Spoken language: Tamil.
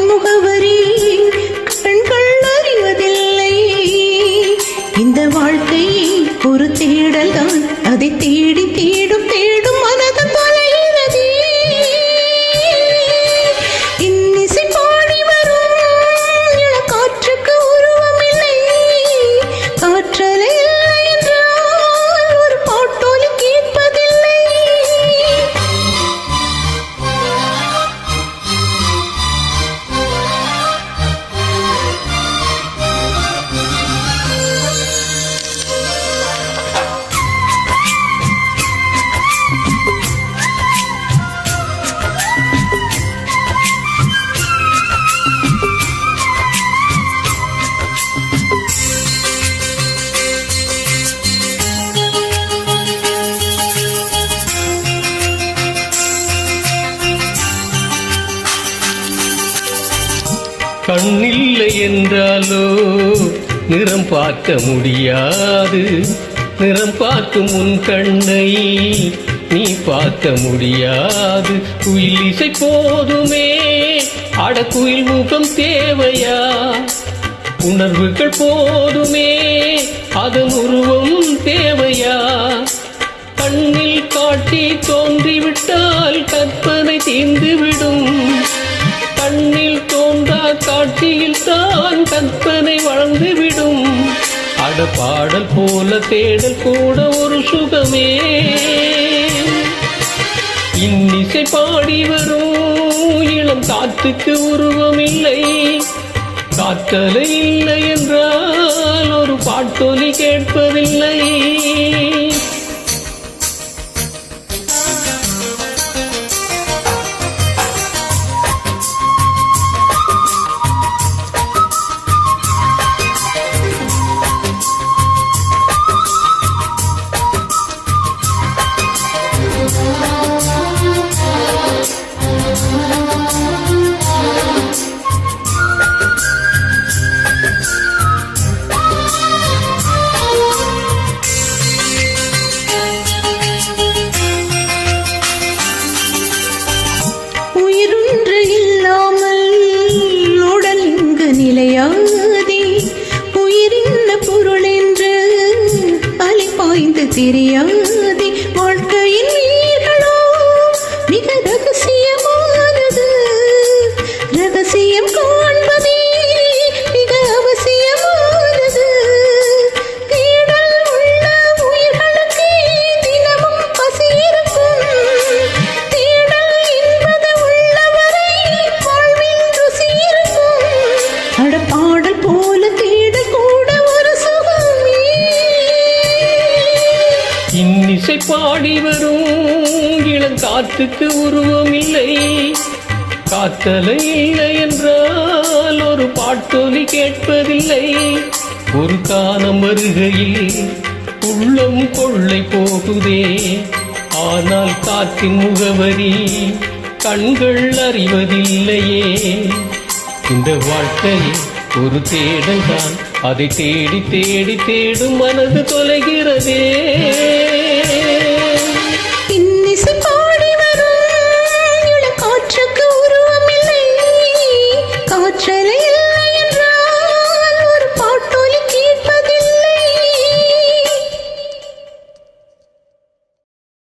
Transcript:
முகவரி கண்கள் அறிவதில்லை. இந்த வாழ்க்கை ஒரு தேடல் தான், அதை தேடி தேடும் தேடும் மனது தொலைகிறது. இன்னிசை பாடி வரும் காற்றுக்கு உருவமில்லை, காற்றலை இல்லை என்றால் ஒரு பாட்டொலி கேட்பதில்லை. கண்ணில்லை என்றாலோ நிறம் பார்க்க முடியாது, நிறம் பார்க்கும் உன் கண்ணை நீ பார்க்க முடியாது. குயில் இசை போதுமே, அடக்குயில் முகம் தேவையா? உணர்வுகள் போதுமே, அதன் உருவம் தேவையா? கண்ணில் காட்டி தோன்றிவிட்டால் கற்பனை தீர்ந்துவிடும். கண்ணில் தோன்றா காட்சியில் தான் கற்பனை வளர்ந்துவிடும். அட பாடல் போல தேடல் கூட ஒரு சுகமே. இன்னிசை பாடி வரும் இளம் காற்றுக்கு உருவமில்லை, காற்றலை இல்லை என்றால் ஒரு பாட்டொலி கேட்பதில்லை. நிலையாதே உயிரின்ன பொருள் என்று அலைபாய்ந்து தெரியாதே. வாழ்க்கையின் வீர்களோ மிக ரகசியமானது, ரகசியம் காண்பதே மிக அவசியமானது. தேடல் உள்ள உயிர்களுக்கு தினமும் பசி இருக்கும், தேடல் என்பது உள்ளவரை வாழ்வின் ருசி இருக்கும். பாடல் போல தேட கூட ஒரு சுகமே. இன்னிசை பாடி வரும் இளங்காற்றுக்கு உருவம் இல்லை, காற்றலை இல்லை என்றால் ஒரு பாட்டொலி கேட்பதில்லை. ஒரு காலம் வருகையில் உள்ளம் கொள்ளை போகுதே, ஆனால் காற்றின் முகவரி கண்கள் அறிவதில்லையே. இந்த வாழ்க்கை ஒரு தேடல் தான், அதை தேடி தேடி தேடும் மனது தொலைகிறதே. இன்னிசை